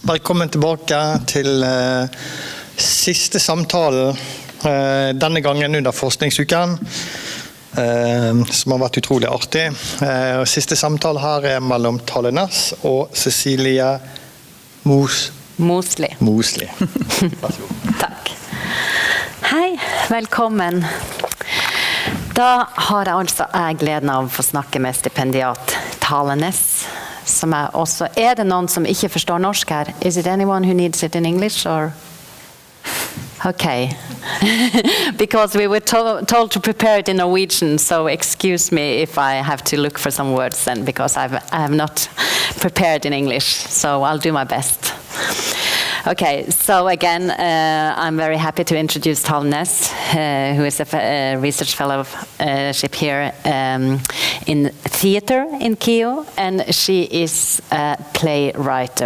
Velkommen tilbake til siste samtalen, denne gangen under forskningsuken, som har vært utrolig artig. Siste samtale her mellom Næss og Cecilie Mosli. Takk. Hei, velkommen. Da har jeg gleden av å få snakke med stipendiat Næss, som også. Det noen som ikke forstår norsk her? Is it anyone who needs it in English or? Okay. Because we were told to prepare it in Norwegian, so excuse me if I have to look for some words then, because I have not prepared in English, so I'll do my best. Okay, so again, I'm very happy to introduce Næss, who is a research fellowship here in theater in Kio, and she is a playwright.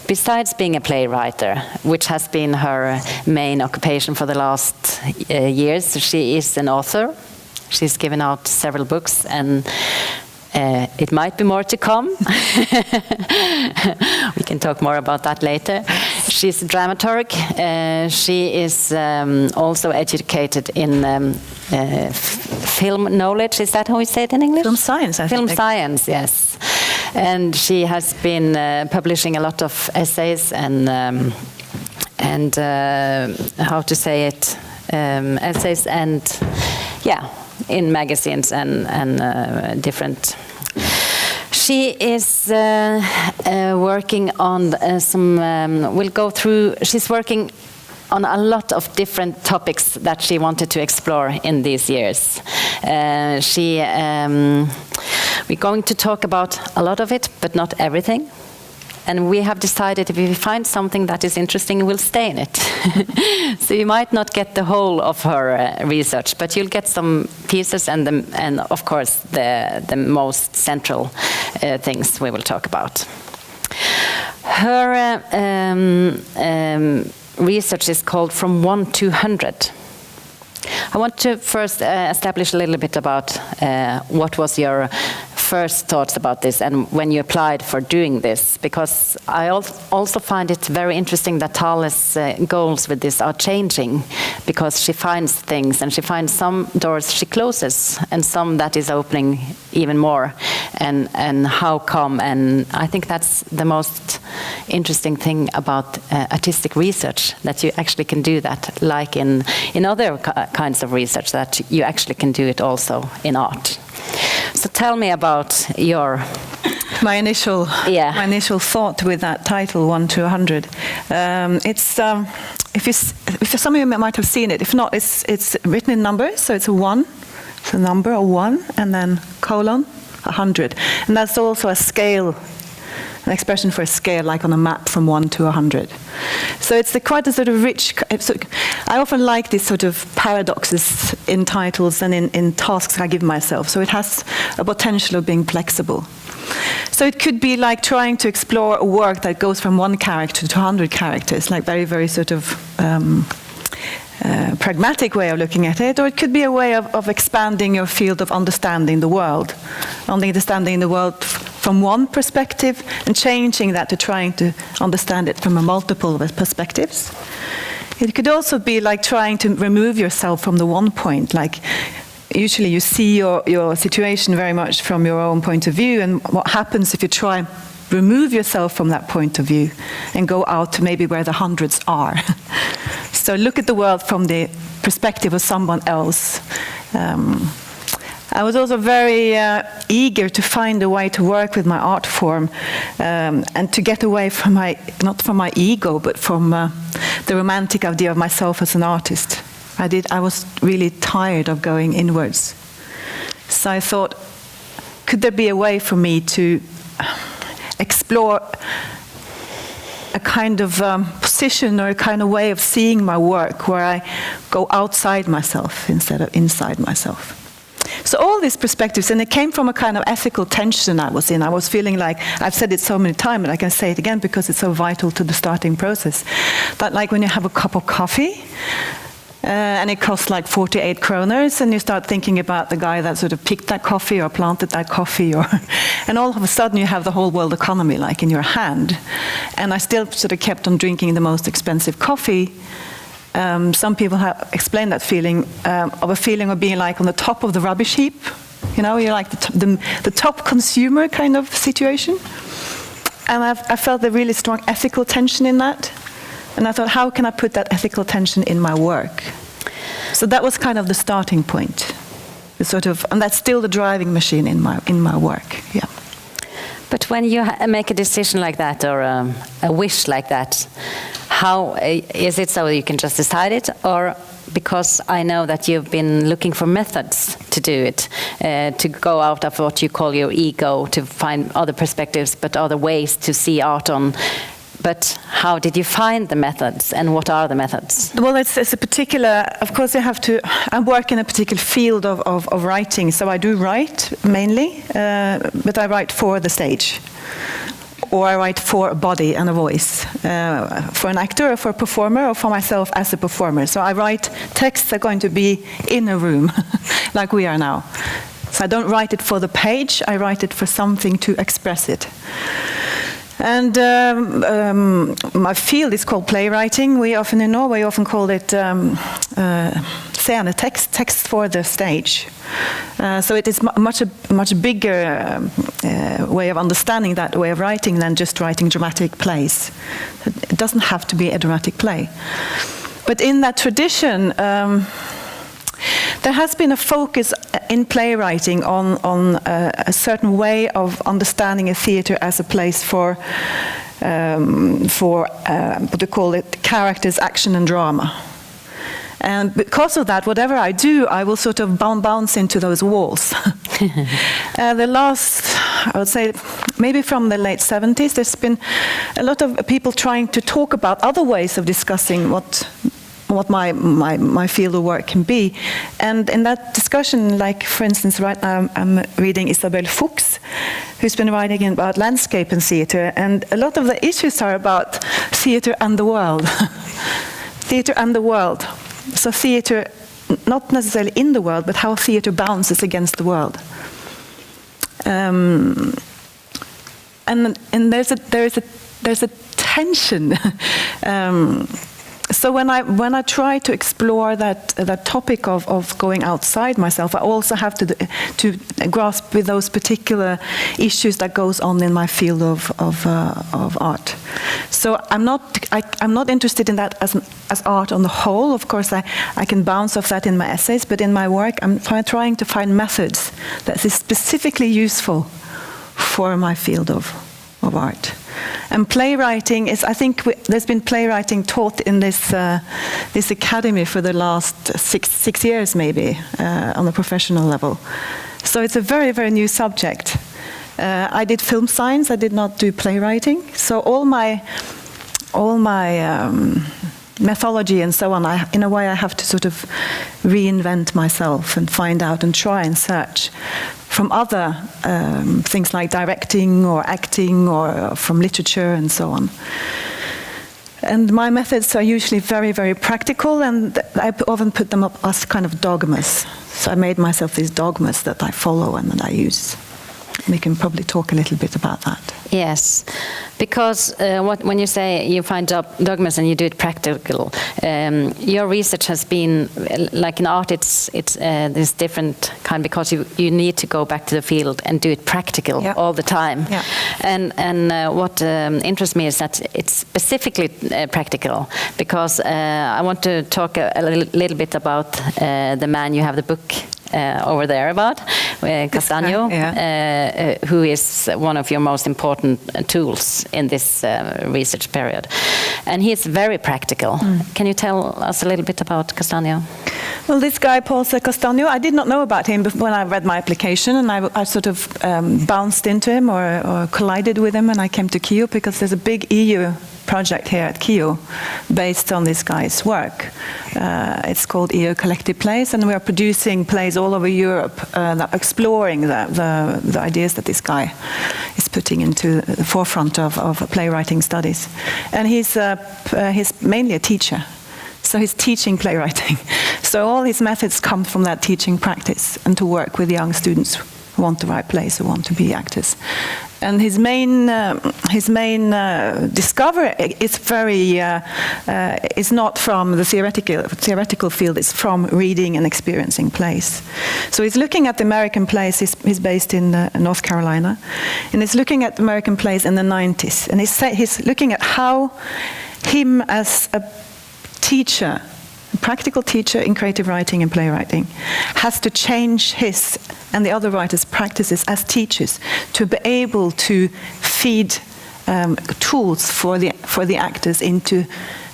Besides being a playwright, which has been her main occupation for the last years, she is an author. She's given out several books, and it might be more to come. We can talk more about that later. She's a dramaturg. She is also educated in film knowledge. Is that how we say it in English? Film science, I think. Film science, yes. And she has been publishing a lot of essays and how to say it, essays and in magazines and different. She is working on we'll go through, she's working on a lot of different topics that she wanted to explore in these years. We're going to talk about a lot of it, but not everything. And we have decided if we find something that is interesting, we'll stay in it. So you might not get the whole of her research, but you'll get some pieces and of course the most central things we will talk about. Her research is called From 1 to 100. I want to first establish a little bit about what was your first thoughts about this and when you applied for doing this, because I also find it very interesting that Thales' goals with this are changing, because she finds things and she finds some doors she closes and some that is opening even more, and how come, and I think that's the most interesting thing about artistic research, that you actually can do that, like in other kinds of research, that you actually can do it also in art. So tell me about my initial thought with that title, 1 to 100. It's if some of you might have seen it. If not, it's written in numbers, so it's a 1, it's a number, a 1, and then colon 100, and that's also a scale. An expression for a scale, like on a map, from 1 to 100. So it's quite a sort of rich. I often like these sort of paradoxes in titles and in tasks I give myself. So it has a potential of being flexible. So it could be like trying to explore a work that goes from 1 character to 100 characters, like very, very sort of pragmatic way of looking at it, or it could be a way of expanding your field of understanding the world, understanding the world from one perspective and changing that to trying to understand it from a multiple of perspectives. It could also be like trying to remove yourself from the one point, like usually you see your situation very much from your own point of view, and what happens if you try remove yourself from that point of view and go out to maybe where the hundreds are. So look at the world from the perspective of someone else. I was also very eager to find a way to work with my art form and to get away from not from my ego, but from the romantic idea of myself as an artist. I was really tired of going inwards. So I thought, could there be a way for me to explore a kind of position or a kind of way of seeing my work where I go outside myself instead of inside myself. So all these perspectives, and it came from a kind of ethical tension I was in. I was feeling like, I've said it so many times, but I can say it again because it's so vital to the starting process, that like when you have a cup of coffee, and it costs like 48 kroners, and you start thinking about the guy that sort of picked that coffee or planted that coffee, and all of a sudden you have the whole world economy like in your hand. And I still sort of kept on drinking the most expensive coffee. Some people have explained that feeling of being like on the top of the rubbish heap. You know, you're like the top consumer kind of situation. And I felt a really strong ethical tension in that. And I thought, how can I put that ethical tension in my work? So that was kind of the starting point. And that's still the driving machine in my work. Yeah. But when you make a decision like that, or a wish like that, how is it so you can just decide it, or because I know that you've been looking for methods to do it, to go out of what you call your ego, to find other perspectives, but other ways to see art on. But how did you find the methods, and what are the methods? Well, it's a particular, of course I work in a particular field of writing, so I do write mainly, but I write for the stage. Or I write for a body and a voice, for an actor or for a performer or for myself as a performer. So I write texts that are going to be in a room, like we are now. So I don't write it for the page, I write it for something to express it. And my field is called playwriting. We often in Norway call it text for the stage. So it is much bigger way of understanding that way of writing than just writing dramatic plays. It doesn't have to be a dramatic play. But in that tradition, there has been a focus in playwriting on a certain way of understanding a theatre as a place for what they call it, characters, action and drama. And because of that, whatever I do, I will sort of bounce into those walls. The last, I would say, maybe from the late 70s, there's been a lot of people trying to talk about other ways of discussing what my field of work can be. And in that discussion, like for instance, right now I'm reading Isabel Fuchs, who's been writing about landscape and theatre, and a lot of the issues are about theatre and the world. Theatre and the world. So theatre, not necessarily in the world, but how theatre bounces against the world. And there's a tension. So when I try to explore that topic of going outside myself, I also have to grasp with those particular issues that goes on in my field of art. So I'm not interested in that as art on the whole. Of course, I can bounce off that in my essays, but in my work, I'm trying to find methods that is specifically useful for my field of art. And playwriting is, I think there's been playwriting taught in this academy for the last six years maybe, on a professional level. So it's a very, very new subject. I did film science, I did not do playwriting. So all my methodology and so on, in a way I have to sort of reinvent myself and find out and try and search from other things like directing or acting or from literature and so on. And my methods are usually very, very practical, and I often put them up as kind of dogmas. So I made myself these dogmas that I follow and that I use. We can probably talk a little bit about that. Yes, because when you say you find dogmas and you do it practical, your research has been, like in art, it's this different kind, because you need to go back to the field and do it practical all the time. Yeah. And what interests me is that it's specifically practical, because I want to talk a little bit about the man you have the book over there about, Cassano, who is one of your most important tools in this research period. And he is very practical. Can you tell us a little bit about Cassano? Well, this guy, Paul Cassano, I did not know about him when I read my application, and I sort of bounced into him or collided with him, and I came to Kyiv because there's a big EU project here at Kyiv based on this guy's work. It's called EU Collective Plays, and we are producing plays all over Europe that exploring the ideas that this guy is putting into the forefront of playwriting studies. And he's mainly a teacher. So he's teaching playwriting. So all his methods come from that teaching practice and to work with young students who want to write plays, who want to be actors. And his main discovery is not from the theoretical field. It's from reading and experiencing plays. So he's looking at the American plays. He's based in North Carolina, and he's looking at American plays in the 90s. And he's looking at how him as a teacher, a practical teacher in creative writing and playwriting, has to change his and the other writers' practices as teachers to be able to feed tools for the actors into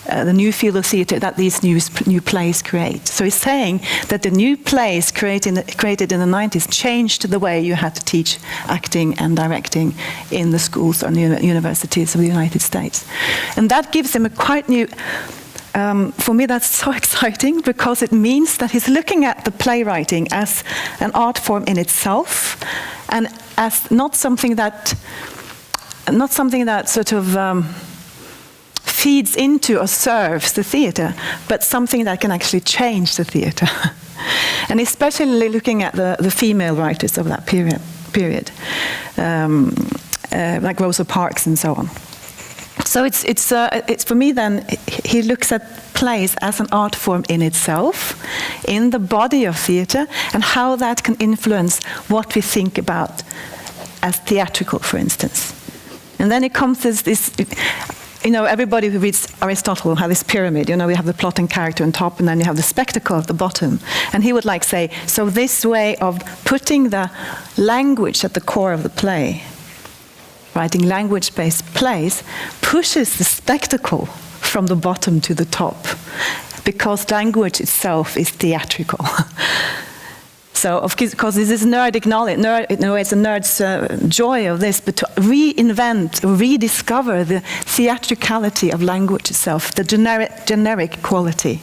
the new field of theatre that these new plays create. So he's saying that the new plays created in the 90s changed the way you had to teach acting and directing in the schools and universities of the United States. And that gives him a quite new... for me, that's so exciting because it means that he's looking at the playwriting as an art form in itself, and as not something that sort of feeds into or serves the theatre, but something that can actually change the theatre. And especially looking at the female writers of that period, like Rosa Parks and so on. So it's for me then, he looks at plays as an art form in itself, in the body of theatre, and how that can influence what we think about as theatrical, for instance. And then it comes this, everybody who reads Aristotle have this pyramid. We have the plot and character on top, and then you have the spectacle at the bottom. And he would say, so this way of putting the language at the core of the play, writing language-based plays, pushes the spectacle from the bottom to the top, because language itself is theatrical. So, of course, this is nerdic knowledge. It's a nerd's joy of this, but to reinvent, rediscover the theatricality of language itself, the generic quality.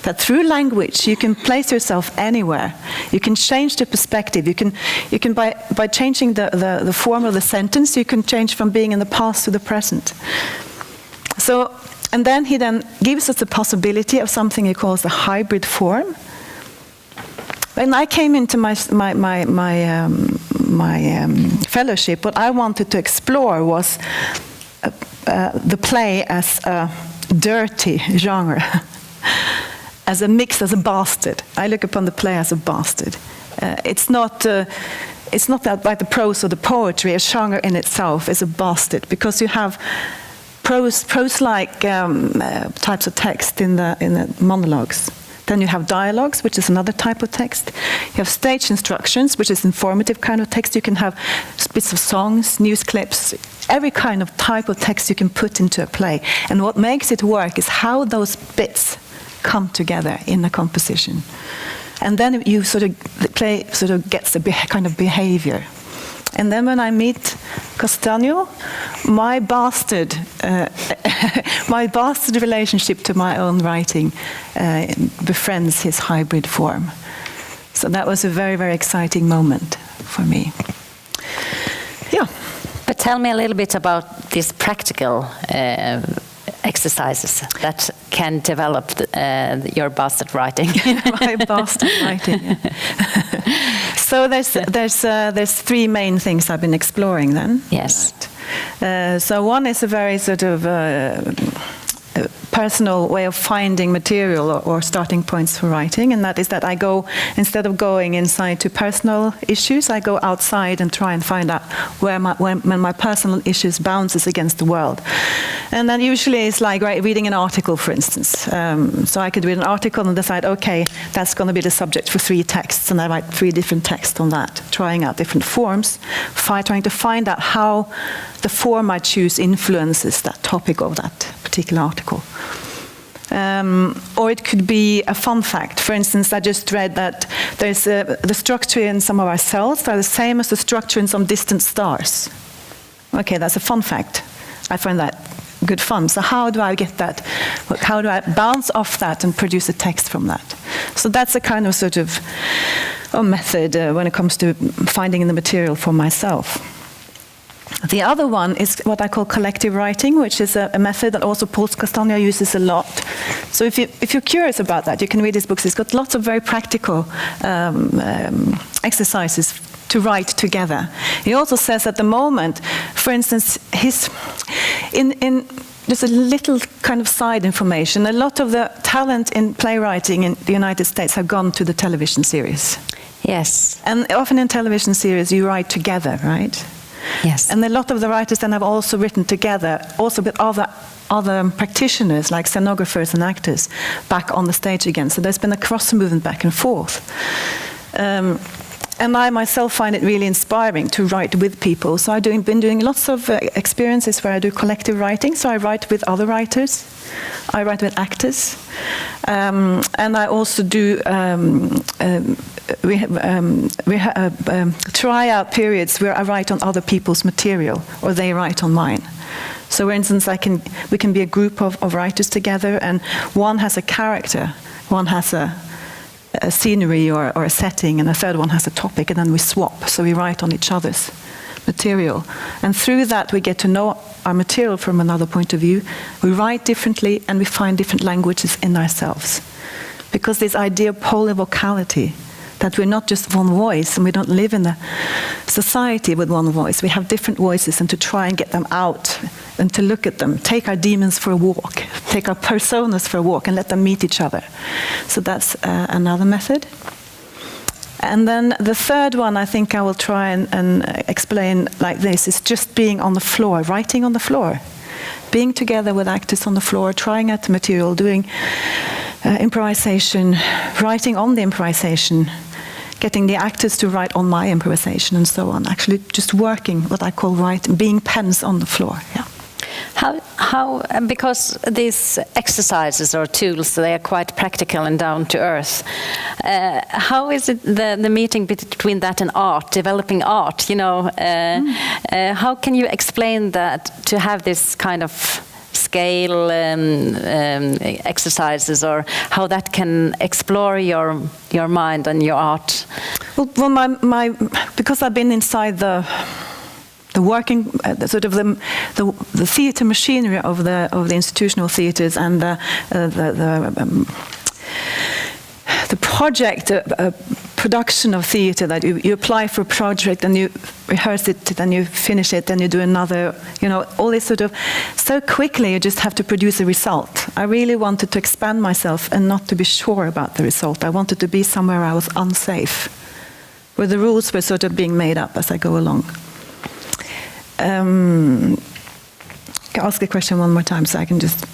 That through language you can place yourself anywhere. You can change the perspective. You can by changing the form of the sentence, you can change from being in the past to the present. So, and then he gives us the possibility of something he calls the hybrid form. When I came into my fellowship, what I wanted to explore was the play as a dirty genre, as a mix, as a bastard. I look upon the play as a bastard. It's not that like the prose or the poetry, a genre in itself is a bastard, because you have prose-like types of text in the monologues. Then you have dialogues, which is another type of text. You have stage instructions, which is informative kind of text. You can have bits of songs, news clips, every kind of type of text you can put into a play. And what makes it work is how those bits come together in the composition. And then the play sort of gets a kind of behavior. And then when I meet Cassano, my bastard relationship to my own writing befriends his hybrid form. So that was a very, very exciting moment for me. Yeah. But tell me a little bit about these practical exercises that can develop your bastard writing. My bastard writing. Yeah. So there's three main things I've been exploring then. Yes. Right. So one is a very sort of personal way of finding material or starting points for writing, and that is that I go, instead of going inside to personal issues, I go outside and try and find out when my personal issues bounces against the world. And that usually is like reading an article, for instance. So I could read an article and decide, okay, that's going to be the subject for 3 texts, and I write 3 different texts on that, trying out different forms, trying to find out how the form I choose influences that topic of that particular article. Or it could be a fun fact. For instance, I just read that there's the structure in some of our cells are the same as the structure in some distant stars. Okay, that's a fun fact. I find that good fun. So how do I get that? How do I bounce off that and produce a text from that? So that's a kind of sort of method when it comes to finding the material for myself. The other one is what I call collective writing, which is a method that also Cassano uses a lot. So if you're curious about that, you can read his books. He's got lots of very practical exercises to write together. He also says at the moment, for instance, just a little kind of side information, a lot of the talent in playwriting in the United States have gone to the television series. Yes. And often in television series you write together, right? Yes. And a lot of the writers then have also written together, also with other practitioners like scenographers and actors back on the stage again. So there's been a cross movement back and forth. And I myself find it really inspiring to write with people. So I've been doing lots of experiences where I do collective writing. So I write with other writers. I write with actors. And I also do try-out periods where I write on other people's material or they write on mine. So for instance, we can be a group of writers together, and one has a character, one has a scenery or a setting, and a third one has a topic, and then we swap. So we write on each other's material. And through that we get to know our material from another point of view. We write differently and we find different languages in ourselves. Because this idea of polyvocality, that we're not just one voice and we don't live in a society with one voice. We have different voices, and to try and get them out and to look at them, take our demons for a walk, take our personas for a walk and let them meet each other. So that's another method. And then the third one I think I will try and explain like this is just being on the floor, writing on the floor. Being together with actors on the floor, trying out the material, doing improvisation, writing on the improvisation, getting the actors to write on my improvisation and so on. Actually just working, what I call writing, being pens on the floor. Yeah. How because these exercises or tools, they are quite practical and down to earth. How is it the meeting between that and art, developing art? You know, how can you explain that to have this kind of scale exercises, or how that can explore your mind and your art? Well, my because I've been inside the working sort of the theatre machinery of the institutional theatres and the project production of theatre, that you apply for a project and you rehearse it, then you finish it, then you do another, you know, all this sort of, so quickly you just have to produce a result. I really wanted to expand myself and not to be sure about the result. I wanted to be somewhere I was unsafe, where the rules were sort of being made up as I go along. Ask a question one more time so I can just...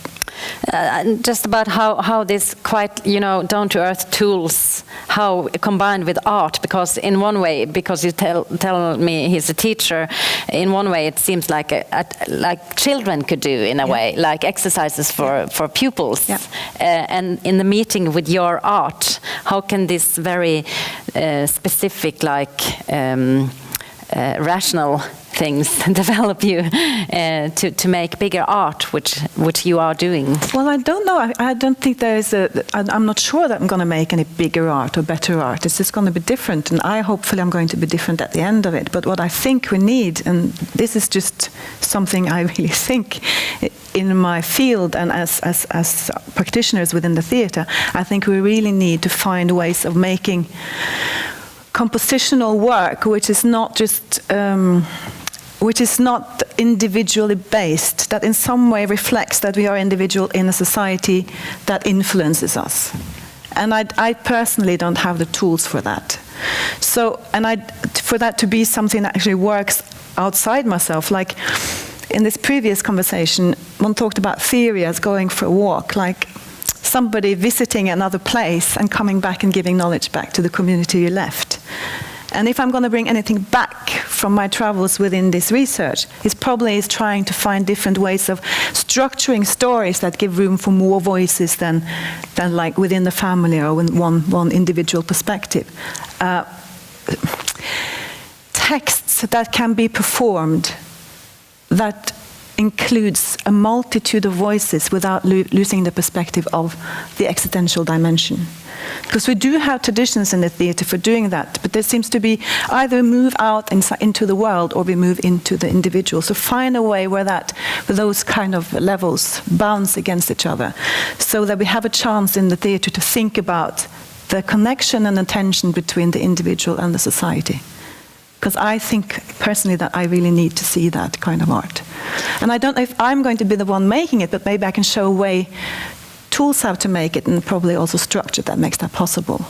just about how this quite, you know, down-to-earth tools, how combined with art, because in one way, because you tell me he's a teacher, in one way it seems like like children could do in a way, like exercises for pupils. Yeah. And in the meeting with your art, how can this very specific, like rational things develop you to make bigger art, which you are doing? Well, I don't know. I don't think there is I'm not sure that I'm going to make any bigger art or better art. It's just going to be different, and hopefully I'm going to be different at the end of it. But what I think we need, and this is just something I really think in my field and as practitioners within the theatre, I think we really need to find ways of making compositional work which is not just which is not individually based, that in some way reflects that we are individual in a society that influences us. And I personally don't have the tools for that. So, and for that to be something that actually works outside myself, like in this previous conversation, one talked about theory as going for a walk, like somebody visiting another place and coming back and giving knowledge back to the community you left. And if I'm going to bring anything back from my travels within this research, it's probably trying to find different ways of structuring stories that give room for more voices than like within the family or with one individual perspective. Texts that can be performed that includes a multitude of voices without losing the perspective of the existential dimension. Because we do have traditions in the theatre for doing that, but there seems to be either we move out into the world or we move into the individual. So find a way where those kind of levels bounce against each other, so that we have a chance in the theatre to think about the connection and the tension between the individual and the society. Because I think personally that I really need to see that kind of art. And I don't know if I'm going to be the one making it, but maybe I can show a way, tools how to make it, and probably also structure that makes that possible.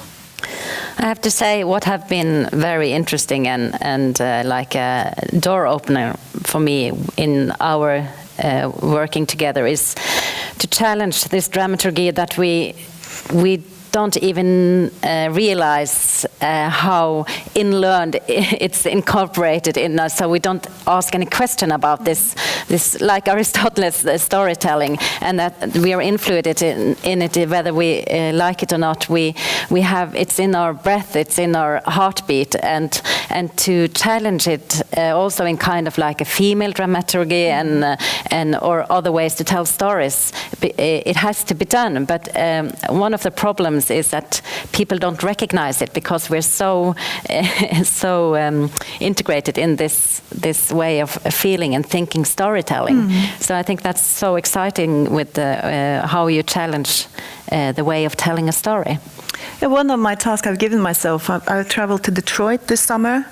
I have to say, what have been very interesting and like a door opener for me in our working together is to challenge this dramaturgy that we don't even realize how inlearned it's incorporated in us, so we don't ask any question about this like Aristotle's storytelling, and that we are influenced in it whether we like it or not. We have, it's in our breath, it's in our heartbeat, and to challenge it also in kind of like a female dramaturgy and or other ways to tell stories. It has to be done, but one of the problems is that people don't recognize it because we're so integrated in this way of feeling and thinking storytelling. So I think that's so exciting with how you challenge the way of telling a story. Yeah, one of my tasks I've given myself, I traveled to Detroit this summer,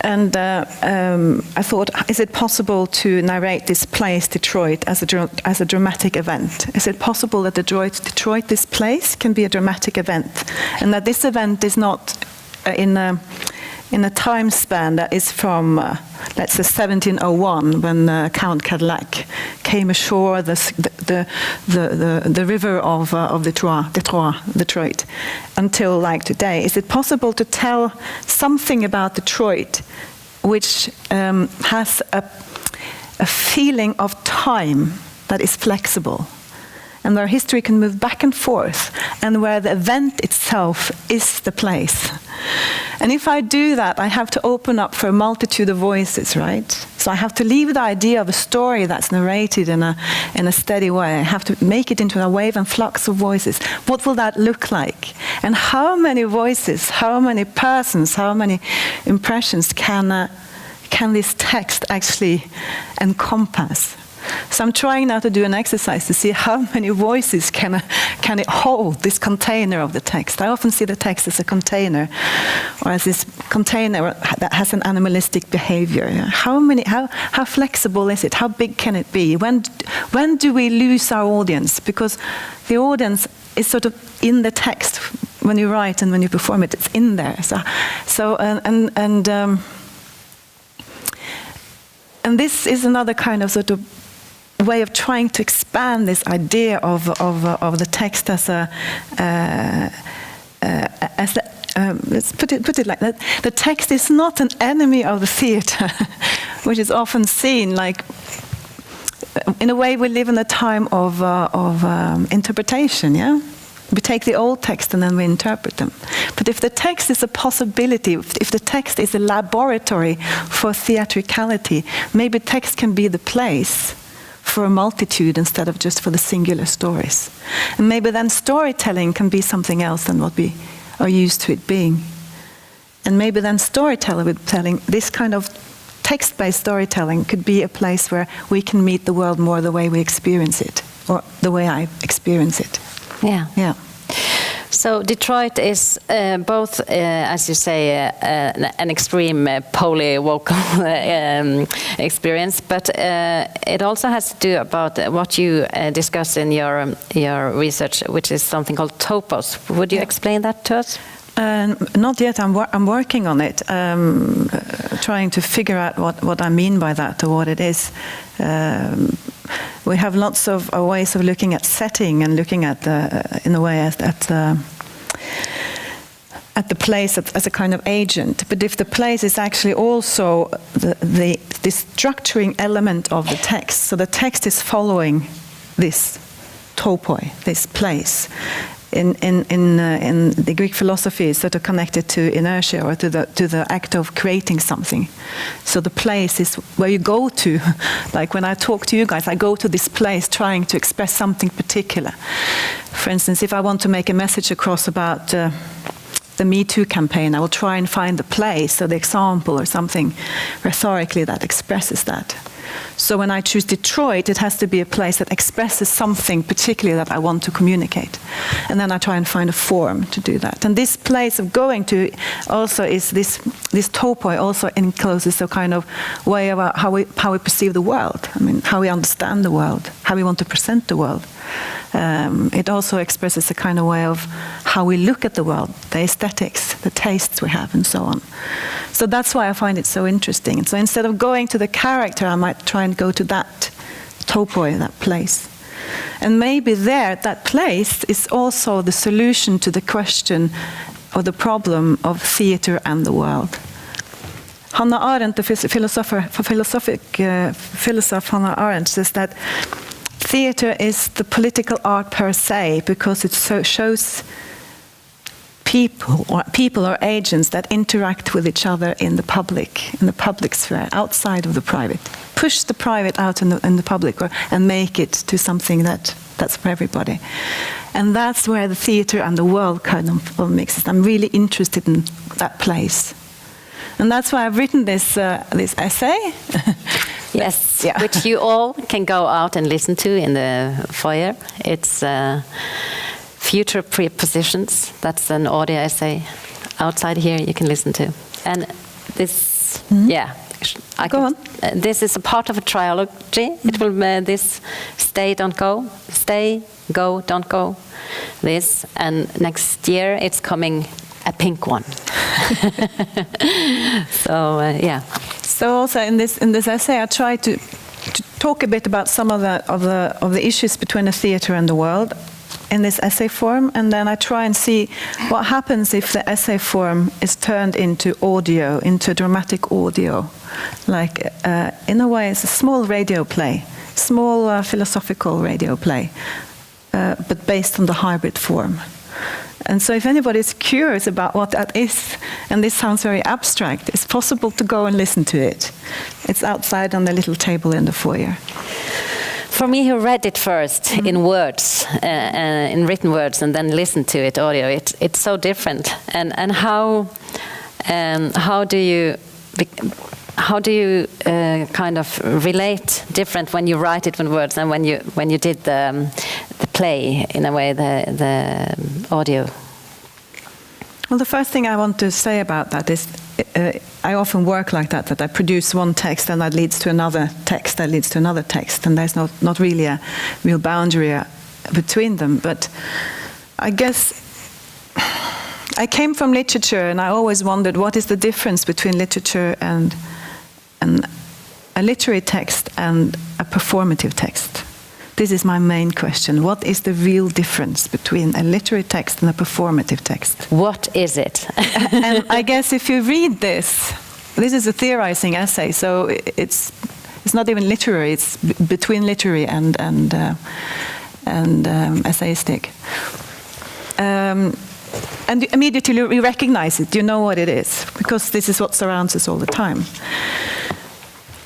and I thought, is it possible to narrate this place, Detroit, as a dramatic event? Is it possible that Detroit, this place, can be a dramatic event, and that this event is not in a time span that is from, let's say, 1701, when Count Cadillac came ashore the river of Detroit, until like today. Is it possible to tell something about Detroit which has a feeling of time that is flexible, and where history can move back and forth, and where the event itself is the place? And if I do that, I have to open up for a multitude of voices, right? So I have to leave the idea of a story that's narrated in a steady way. I have to make it into a wave and flux of voices. What will that look like? And how many voices, how many persons, how many impressions can this text actually encompass? So I'm trying now to do an exercise to see how many voices can it hold, this container of the text. I often see the text as a container, or as this container that has an animalistic behavior. How flexible is it? How big can it be? When do we lose our audience? Because the audience is sort of in the text when you write and when you perform it. It's in there. And this is another kind of sort of way of trying to expand this idea of the text as let's put it like that. The text is not an enemy of the theatre, which is often seen like. In a way, we live in a time of interpretation. Yeah, we take the old text and then we interpret them. But if the text is a possibility, if the text is a laboratory for theatricality, maybe text can be the place for a multitude instead of just for the singular stories. And maybe then storytelling can be something else than what we are used to it being. And maybe then storytelling, this kind of text-based storytelling, could be a place where we can meet the world more the way we experience it, or the way I experience it. Yeah. Yeah. So Detroit is both, as you say, an extreme polyvocal experience, but it also has to do about what you discuss in your research, which is something called topos. Would you explain that to us? Not yet. I'm working on it, trying to figure out what I mean by that, or what it is. We have lots of ways of looking at setting and looking at in a way at the place as a kind of agent. But if the place is actually also the structuring element of the text, so the text is following this topoi, this place. in the Greek philosophy is sort of connected to inertia, or to the act of creating something. So the place is where you go to. Like when I talk to you guys, I go to this place trying to express something particular. For instance, if I want to make a message across about the Me Too campaign, I will try and find the place or the example or something rhetorically that expresses that. So when I choose Detroit, it has to be a place that expresses something particularly that I want to communicate. And then I try and find a form to do that. And this place of going to also is this topoi also encloses a kind of way of how we perceive the world. I mean, how we understand the world, how we want to present the world. It also expresses a kind of way of how we look at the world, the aesthetics, the tastes we have, and so on. So that's why I find it so interesting. So instead of going to the character, I might try and go to that topoi, that place. And maybe there, that place is also the solution to the question or the problem of theater and the world. Hannah Arendt, the philosoph Hannah Arendt, says that theater is the political art per se, because it shows people or agents that interact with each other in the public sphere, outside of the private. Push the private out in the public, and make it to something that's for everybody. And that's where the theater and the world kind of mixes. I'm really interested in that place. And that's why I've written this essay. Yes, yeah. Which you all can go out and listen to in the foyer. It's Future Prepositions. That's an audio essay outside here you can listen to. And this, Go on. This is a part of a trilogy. It will be this Stay, Don't Go, Stay, Go, Don't Go. This, and next year it's coming a pink one. So yeah. So also in this essay, I try to talk a bit about some of the issues between the theater and the world in this essay form, and then I try and see what happens if the essay form is turned into audio, into dramatic audio. Like in a way, it's a small radio play, small philosophical radio play, but based on the hybrid form. And so if anybody is curious about what that is, and this sounds very abstract, it's possible to go and listen to it. It's outside on the little table in the foyer. For me, who read it first in words, in written words, and then listened to it audio, it's so different. And how do you kind of relate different when you write it in words and when you did the play, in a way, the audio? Well, the first thing I want to say about that is I often work like that I produce one text and that leads to another text, that leads to another text, and there's not really a real boundary between them. But I guess I came from literature, and I always wondered what is the difference between literature and a literary text and a performative text. This is my main question. What is the real difference between a literary text and a performative text? What is it? And I guess if you read this is a theorizing essay, so it's not even literary. It's between literary and essayistic. And immediately you recognize it. You know what it is, because this is what surrounds us all the time.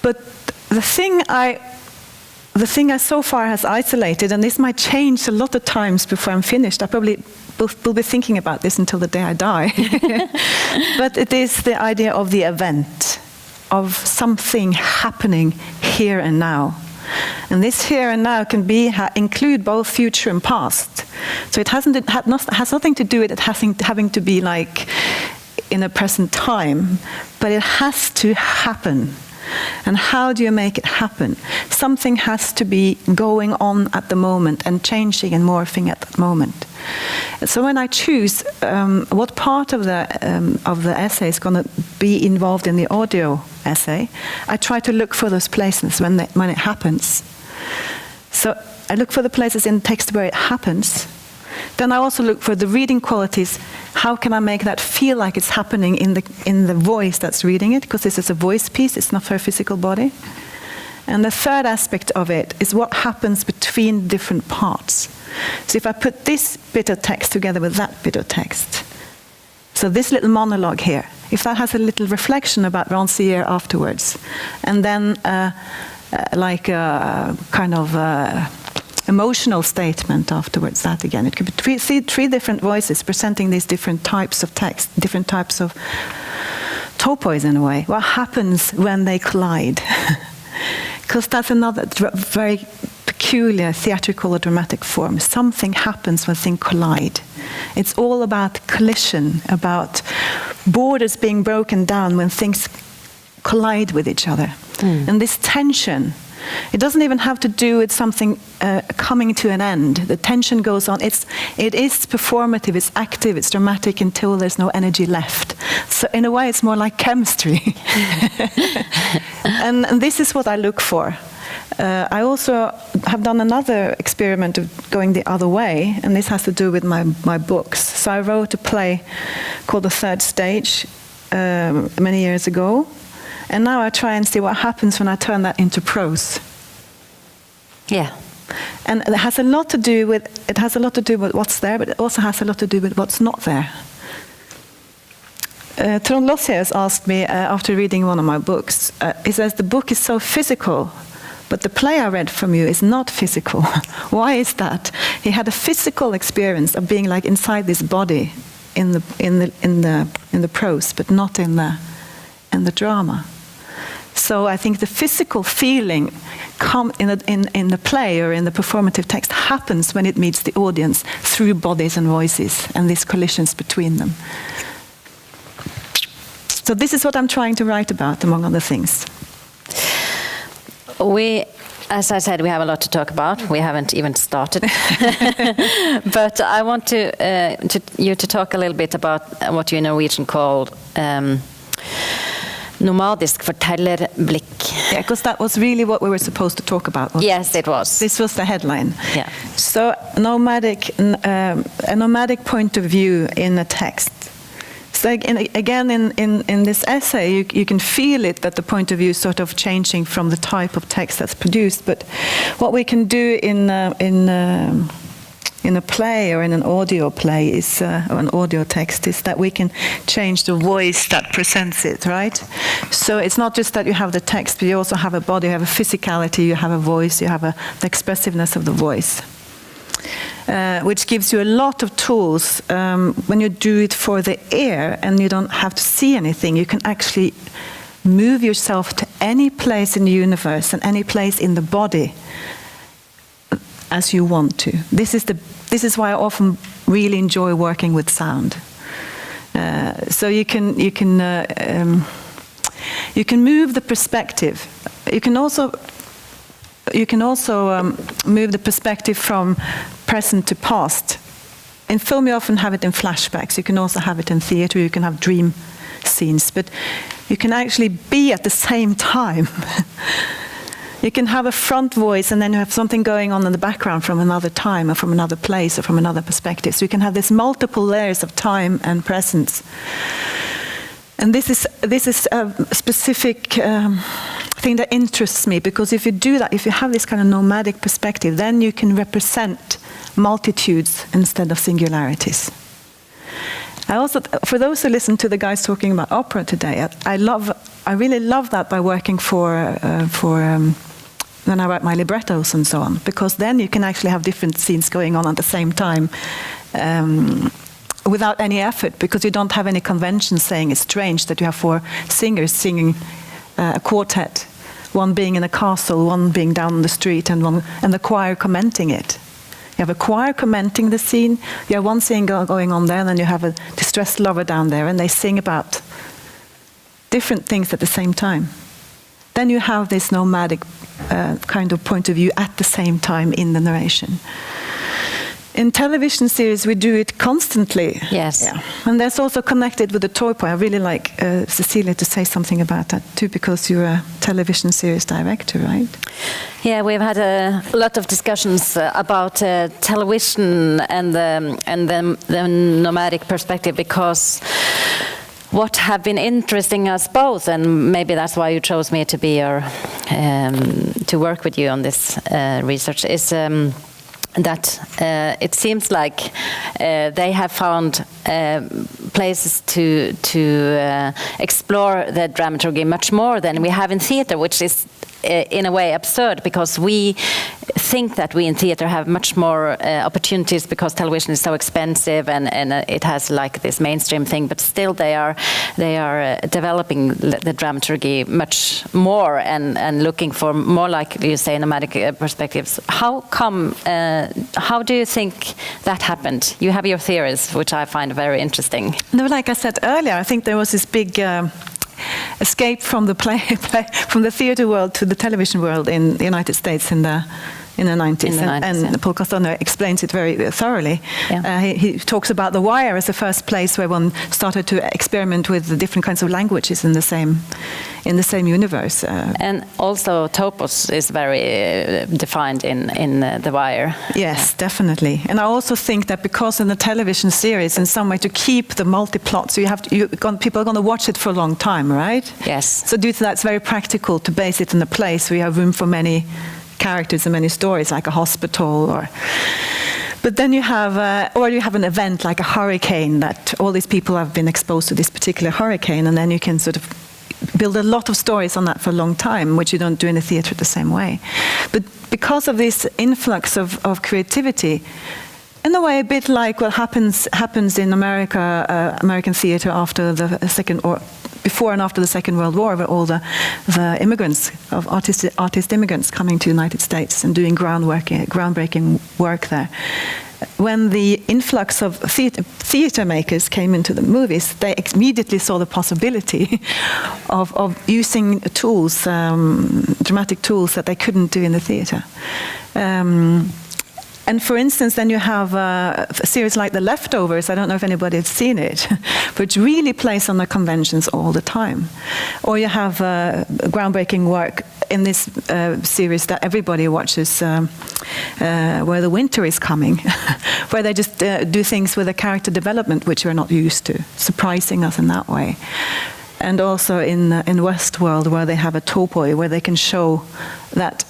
But the thing I so far has isolated, and this might change a lot of times before I'm finished. I probably will be thinking about this until the day I die. But it is the idea of the event, of something happening here and now. And this here and now can include both future and past. So it has nothing to do with it having to be like in a present time, but it has to happen. And how do you make it happen? Something has to be going on at the moment and changing and morphing at that moment. So when I choose what part of the essay is going to be involved in the audio essay, I try to look for those places when it happens. So I look for the places in text where it happens. Then I also look for the reading qualities. How can I make that feel like it's happening in the voice that's reading it? Because this is a voice piece, it's not her physical body. And the third aspect of it is what happens between different parts. So if I put this bit of text together with that bit of text, so this little monologue here, if that has a little reflection about Rancière afterwards, and then like a kind of emotional statement afterwards, that again, it could be three different voices presenting these different types of text, different types of topos in a way. What happens when they collide? Because that's another very peculiar theatrical or dramatic form. Something happens when things collide. It's all about collision, about borders being broken down when things collide with each other. And this tension, it doesn't even have to do with something coming to an end. The tension goes on. It is performative, it's active, it's dramatic until there's no energy left. So in a way, it's more like chemistry. and this is what I look for. I also have done another experiment of going the other way, and this has to do with my books. So I wrote a play called The Third Stage many years ago. And now I try and see what happens when I turn that into prose. Yeah. And it has a lot to do with what's there, but it also has a lot to do with what's not there. Trond Lossius asked me after reading one of my books, he says, the book is so physical, but the play I read from you is not physical. Why is that? He had a physical experience of being like inside this body in the prose, but not in the drama. So I think the physical feeling in the play or in the performative text happens when it meets the audience through bodies and voices and these collisions between them. So this is what I'm trying to write about, among other things. As I said, we have a lot to talk about. We haven't even started. But I want you to talk a little bit about what you in Norwegian call nomadisk fortellerblikk. Yeah, because that was really what we were supposed to talk about. Yes, it was. This was the headline. Yeah. So a nomadic point of view in a text. So again, in this essay, you can feel it, that the point of view is sort of changing from the type of text that's produced. But what we can do in a play or in an audio play is, or an audio text, is that we can change the voice that presents it, right? So it's not just that you have the text, but you also have a body, you have a physicality, you have a voice, you have the expressiveness of the voice. Which gives you a lot of tools when you do it for the ear and you don't have to see anything. You can actually move yourself to any place in the universe and any place in the body as you want to. This is why I often really enjoy working with sound. So you can move the perspective. You can also move the perspective from present to past. In film, you often have it in flashbacks. You can also have it in theater. You can have dream scenes, but you can actually be at the same time. You can have a front voice and then you have something going on in the background from another time or from another place or from another perspective. So you can have these multiple layers of time and presence. And this is a specific thing that interests me, because if you do that, if you have this kind of nomadic perspective, then you can represent multitudes instead of singularities. I also, for those who listen to the guys talking about opera today, I really love that by working for when I write my librettos and so on, because then you can actually have different scenes going on at the same time without any effort, because you don't have any conventions saying it's strange that you have 4 singers singing a quartet, one being in a castle, one being down on the street, and the choir commenting it. You have a choir commenting the scene, you have one scene going on there, and then you have a distressed lover down there, and they sing about different things at the same time. Then you have this nomadic kind of point of view at the same time in the narration. In television series, we do it constantly. Yes. Yeah. And that's also connected with the toy. I really like Cecilie to say something about that too, because you're a television series director, right? Yeah, we've had a lot of discussions about television and the nomadic perspective, because what have been interesting us both, and maybe that's why you chose me to be to work with you on this research, is that it seems like they have found places to explore the dramaturgy much more than we have in theatre, which is in a way absurd, because we think that we in theatre have much more opportunities because television is so expensive and it has like this mainstream thing, but still they are developing the dramaturgy much more and looking for more, like you say, nomadic perspectives. How do you think that happened? You have your theories, which I find very interesting. No, like I said earlier, I think there was this big escape from the from the theatre world to the television world in the United States in the 90s. And Paul Cassano explains it very thoroughly. Yeah. He talks about The Wire as the first place where one started to experiment with the different kinds of languages in the same universe. And also Topos is very defined in The Wire. Yes, definitely. And I also think that because in the television series, in some way, to keep the multi-plot, so people are going to watch it for a long time, right? Yes. So due to that, it's very practical to base it in a place where you have room for many characters and many stories, like a hospital, but then you have an event like a hurricane, that all these people have been exposed to this particular hurricane, and then you can sort of build a lot of stories on that for a long time, which you don't do in the theatre the same way. But because of this influx of creativity, in a way a bit like what happens in American theatre after the second, or before and after the Second World War, where all the immigrants, of artist immigrants coming to the United States and doing groundbreaking work there. When the influx of theatre makers came into the movies, they immediately saw the possibility of using tools, dramatic tools that they couldn't do in the theatre. And for instance, then you have a series like The Leftovers. I don't know if anybody has seen it, but it really plays on the conventions all the time. Or you have groundbreaking work in this series that everybody watches, where the winter is coming, where they just do things with the character development which we're not used to, surprising us in that way. And also in Westworld, where they have a topoi, where they can show that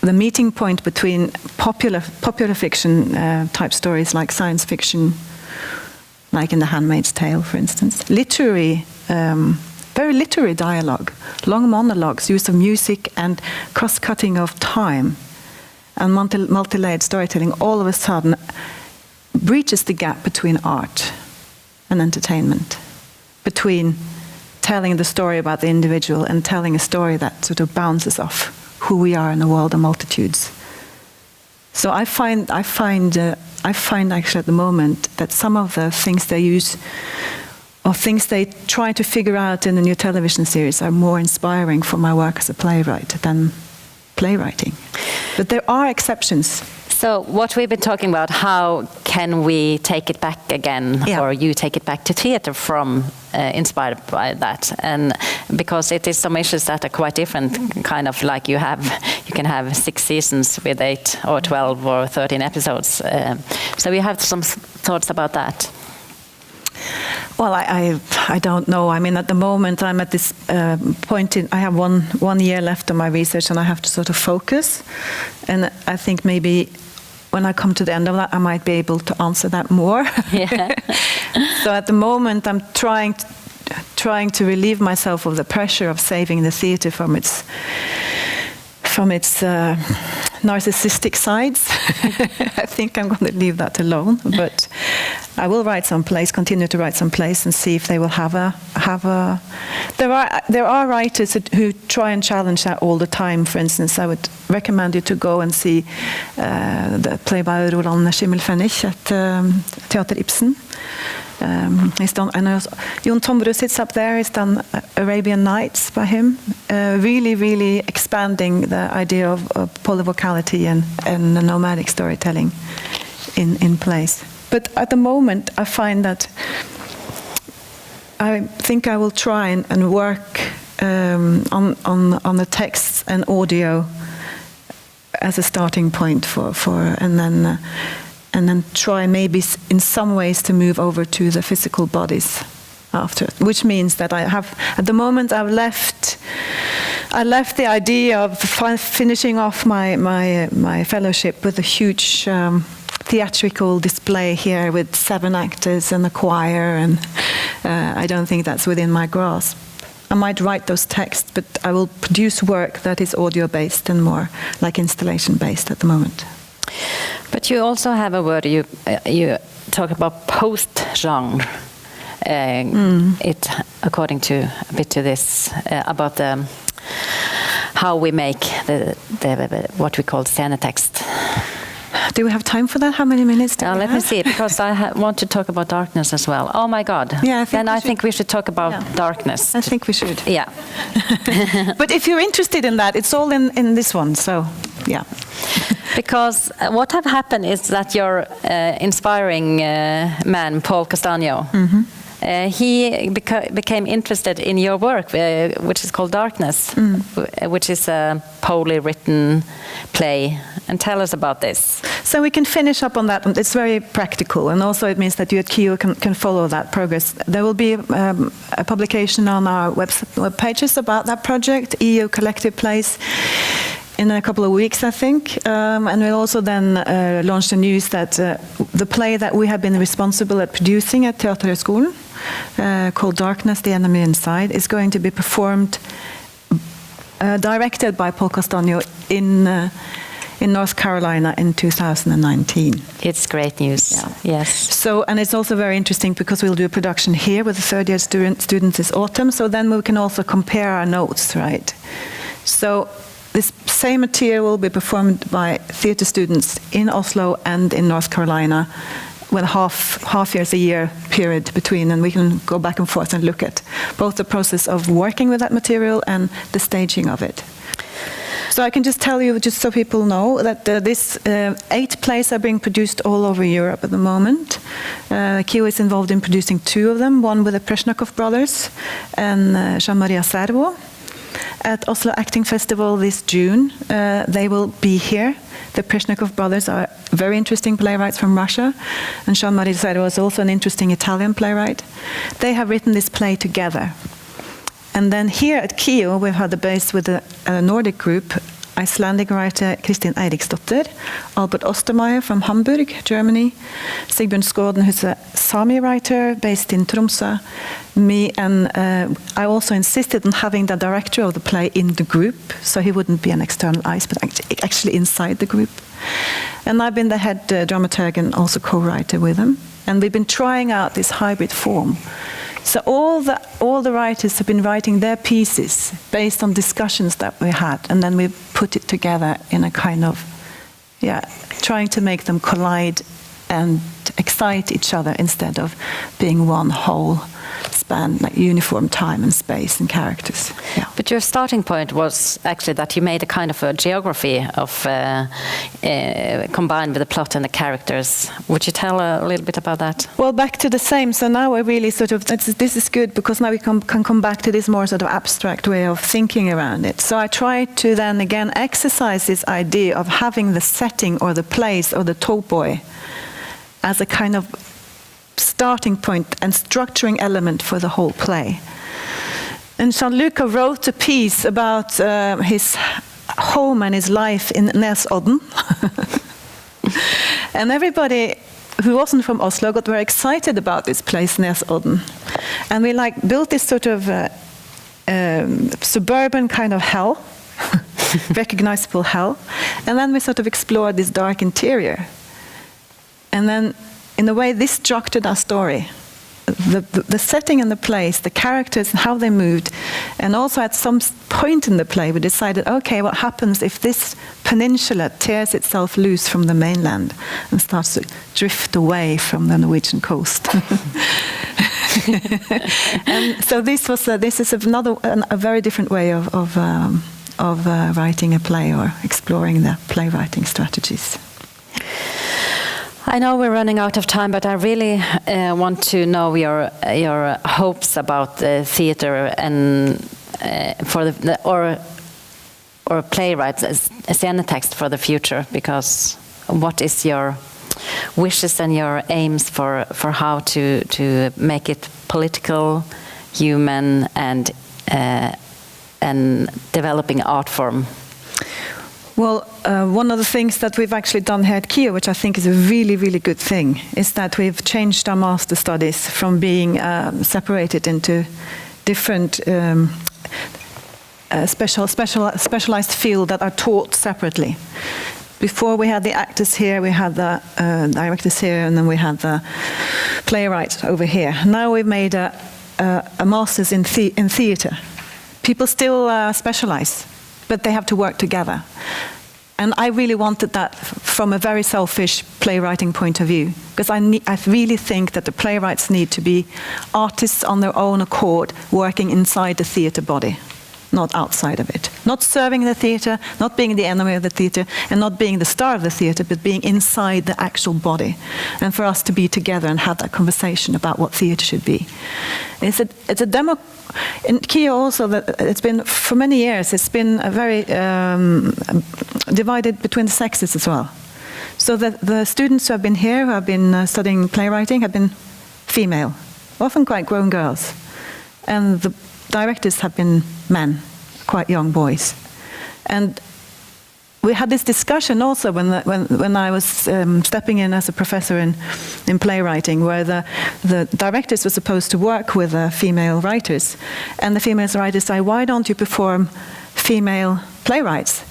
the meeting point between popular fiction type stories like science fiction, like in The Handmaid's Tale, for instance, very literary dialogue, long monologues, use of music and cross-cutting of time, and multi-layered storytelling, all of a sudden breaches the gap between art and entertainment, between telling the story about the individual and telling a story that sort of bounces off who we are in a world of multitudes. So I find actually at the moment that some of the things they use, or things they try to figure out in the new television series, are more inspiring for my work as a playwright than playwriting. But there are exceptions. So what we've been talking about, how can we take it back again, or you take it back to theatre from inspired by that? And because it is some issues that are quite different, kind of like you can have 6 seasons with 8 or 12 or 13 episodes. So you have some thoughts about that? Well, I don't know. I mean, at the moment, I'm at this point I have one year left of my research, and I have to sort of focus. And I think maybe when I come to the end of that, I might be able to answer that more. Yeah. So at the moment, I'm trying to relieve myself of the pressure of saving the theatre from its narcissistic sides. I think I'm going to leave that alone, but I will continue to write some plays, and see if they will have a. There are writers who try and challenge that all the time. For instance, I would recommend you to go and see the play by Roland Schimmelpfennig at Theater Ibsen. He's done, I know Jon Tomrud sits up there. He's done Arabian Nights by him, really expanding the idea of polyvocality and nomadic storytelling in plays. But at the moment, I find that I think I will try and work on the texts and audio as a starting point and then try maybe in some ways to move over to the physical bodies after, which means that I have, at the moment I've I left the idea of finishing off my fellowship with a huge theatrical display here with 7 actors and a choir, and I don't think that's within my grasp. I might write those texts, but I will produce work that is audio-based and more like installation-based at the moment. But you also have a word, you talk about post-genre. It, according to a bit to this, about how we make the what we call scenetext. Do we have time for that? How many minutes do we let have? me see, because I want to talk about darkness as well. Oh my God. Yeah, I think we should talk about darkness. I think we should. Yeah. But if you're interested in that, it's all in this one, so yeah. Because what have happened is that your inspiring man, Paul Cassano, he became interested in your work, which is called Darkness, which is a poorly written play. And tell us about this. So we can finish up on that. It's very practical, and also it means that you at KIO can follow that progress. There will be a publication on our web pages about that project, EU Collective Plays, in a couple of weeks, I think. And we'll also then launch the news that the play that we have been responsible at producing at Teaterhøgskolen, called Darkness, The Enemy Inside, is going to be performed, directed by Paul Cassano in North Carolina in 2019. It's great news. Yeah. Yes. So, and it's also very interesting because we'll do a production here with the third-year students this autumn. So then we can also compare our notes, right? So this same material will be performed by theatre students in Oslo and in North Carolina, with half years a year period between, and we can go back and forth and look at both the process of working with that material and the staging of it. So I can just tell you, just so people know, that these 8 plays are being produced all over Europe at the moment. KIO is involved in producing 2 of them, one with the Preshnakov brothers and Jean-Maria Servo. At Oslo Acting Festival this June, they will be here. The Preshnakov brothers are very interesting playwrights from Russia, and Jean-Maria Servo is also an interesting Italian playwright. They have written this play together. And then here at KIO, we've had the base with a Nordic group, Icelandic writer Kristin Eiriksdotter, Albert Ostermeier from Hamburg, Germany, Sigbjørn Skåden, who's a Sami writer based in Tromsø, me, and I also insisted on having the director of the play in the group, so he wouldn't be an external eyes, but actually inside the group. And I've been the head dramaturg and also co-writer with them, and we've been trying out this hybrid form. So all the writers have been writing their pieces based on discussions that we had, and then we put it together in a kind of, trying to make them collide and excite each other instead of being one whole span, like uniform time and space and characters. Yeah. But your starting point was actually that you made a kind of a geography of combined with the plot and the characters. Would you tell a little bit about that? Well, back to the same. So now we're really sort of, this is good because now we can come back to this more sort of abstract way of thinking around it. So I tried to then again exercise this idea of having the setting or the place or the topoi as a kind of starting point and structuring element for the whole play. And Gianluca wrote a piece about his home and his life in Næss. And everybody who wasn't from Oslo got very excited about this place, Næss. And we built this sort of suburban kind of hell, recognizable hell. And then we sort of explored this dark interior. And then, in a way, this structured our story. The setting and the place, the characters and how they moved. And also at some point in the play, we decided, okay, what happens if this peninsula tears itself loose from the mainland and starts to drift away from the Norwegian coast? And so this is a very different way of writing a play or exploring the playwriting strategies. I know we're running out of time, but I really want to know your hopes about the theatre and or playwrights as a scenetext for the future. Because what is your wishes and your aims for how to make it political, human, and and developing art form? Well, one of the things that we've actually done here at KIO, which I think is a really, really good thing, is that we've changed our master studies from being separated into different specialized fields that are taught separately. Before we had the actors here, we had the directors here, and then we had the playwrights over here. Now we've made a master's in theatre. People still specialize, but they have to work together. And I really wanted that from a very selfish playwriting point of view, because I really think that the playwrights need to be artists on their own accord, working inside the theatre body, not outside of it. Not serving the theatre, not being the enemy of the theatre, and not being the star of the theatre, but being inside the actual body. And for us to be together and have that conversation about what theatre should be. It's a demo. In KIO also, it's been, for many years, it's been a very divided between the sexes as well. So the students who have been here, who have been studying playwriting, have been female, often quite grown girls. And the directors have been men, quite young boys. And we had this discussion also when I was stepping in as a professor in playwriting, where the directors were supposed to work with female writers. And the female writers say, why don't you perform female playwrights?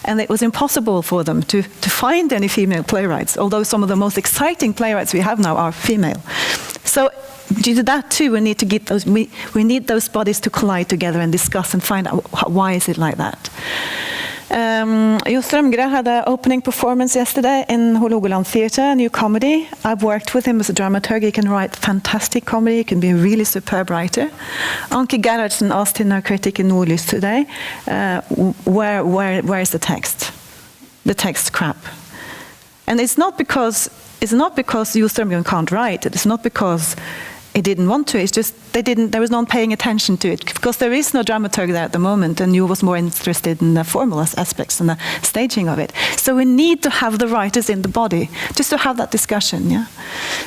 And it was impossible for them to find any female playwrights, although some of the most exciting playwrights we have now are female. So due to that too, we need to get those. We need those bodies to collide together and discuss and find out why is it like that. Jo Strømgren had an opening performance yesterday in Hålogaland Theatre, a new comedy. I've worked with him as a dramaturg. He can write fantastic comedy. He can be a really superb writer. Anke Gerhardsen asked in her critic in Nordlys today, where is the text? The text crap. And it's not because Jo Strømgren can't write. It's not because he didn't want to. It's just there was no one paying attention to it, because there is no dramaturg there at the moment, and you was more interested in the formal aspects and the staging of it. So we need to have the writers in the body just to have that discussion. Yeah.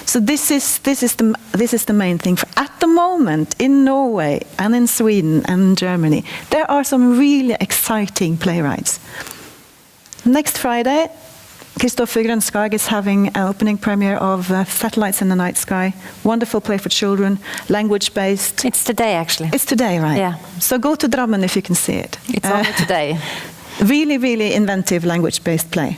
So this is the main thing. At the moment in Norway and in Sweden and Germany, there are some really exciting playwrights. Next Friday, Kristoffer Grønskag is having an opening premiere of Satellites in the Night Sky. Wonderful play for children, language-based. It's today, actually. It's today, right? Yeah. So go to Drammen if you can see it. It's only today. Really, really inventive language-based play.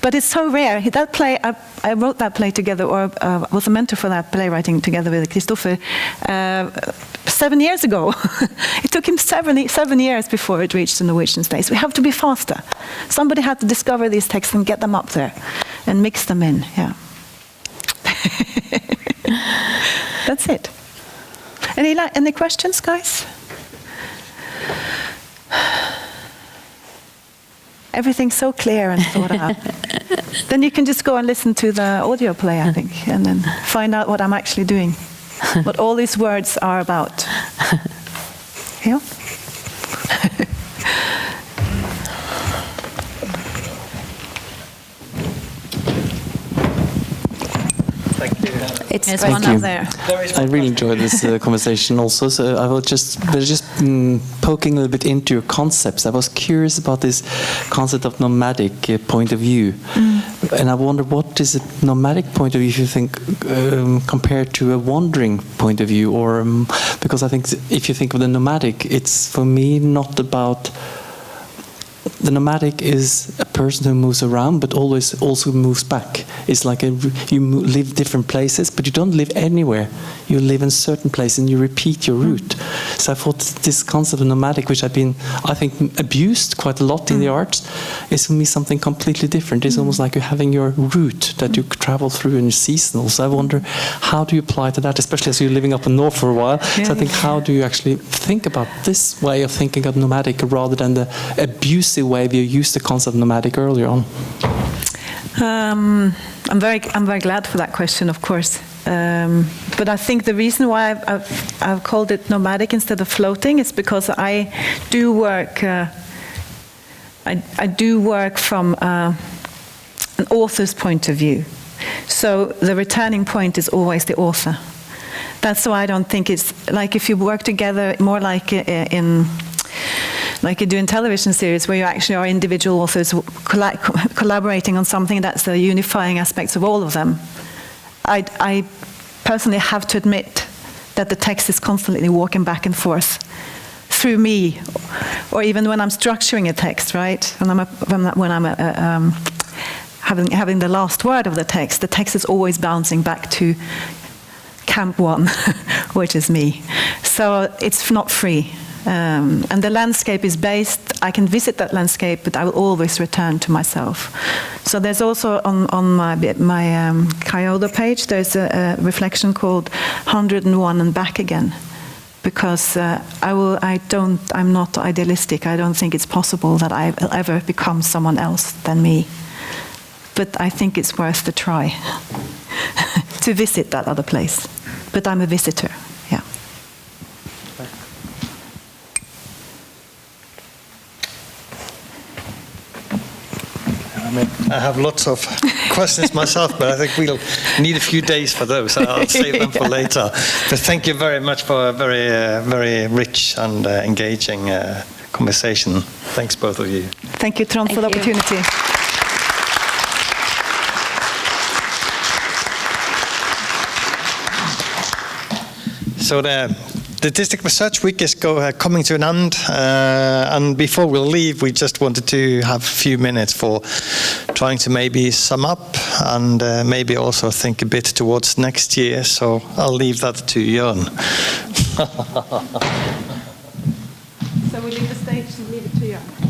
But it's so rare. That play, I wrote that play together, or was a mentor for that playwriting together with Kristoffer 7 years ago. It took him 7 years before it reached the Norwegian stage. We have to be faster. Somebody had to discover these texts and get them up there and mix them in. Yeah. That's it. Any questions, guys? Everything's so clear and thought out. Then you can just go and listen to the audio play, I think, and then find out what I'm actually doing, what all these words are about. Yeah? Thank you. There's one up there. I really enjoyed this conversation also, so I will just poking a little bit into your concepts. I was curious about this concept of nomadic point of view. And I wonder, what is a nomadic point of view, if you think, compared to a wandering point of view? Or because I think if you think of the nomadic, it's for me not about... The nomadic is a person who moves around, but always also moves back. It's like you live different places, but you don't live anywhere. You live in certain places and you repeat your route. So I thought this concept of nomadic, which I've been, I think, abused quite a lot in the arts, is for me something completely different. It's almost like you're having your route that you travel through and you're seasonal. So I wonder, how do you apply to that, especially as you're living up in North for a while? Yeah. So I think, how do you actually think about this way of thinking of nomadic rather than the abusive way you used the concept of nomadic earlier on? I'm very glad for that question, of course. But I think the reason why I've called it nomadic instead of floating is because I do work. I do work from an author's point of view. So the returning point is always the author. That's why I don't think it's like if you work together more like like you do in television series where you actually are individual authors collaborating on something that's the unifying aspects of all of them. I personally have to admit that the text is constantly walking back and forth through me, or even when I'm structuring a text, right? When I'm having the last word of the text is always bouncing back to camp one, which is me. So it's not free. And the landscape is based, I can visit that landscape, but I will always return to myself. So there's also on my Kyoto page, there's a reflection called 101 and Back Again. Because I'm not idealistic. I don't think it's possible that I will ever become someone else than me. But I think it's worth the try to visit that other place. But I'm a visitor, yeah. I have lots of questions myself, but I think we'll need a few days for those. I'll save them for later. But thank you very much for a very, very rich and engaging conversation. Thanks, both of you. Thank you, Trond, for the opportunity. So the District Research Week is coming to an end, and before we leave, we just wanted to have a few minutes for trying to maybe sum up and maybe also think a bit towards next year. So I'll leave that to Jørn. So we leave the stage and leave it to Jørn.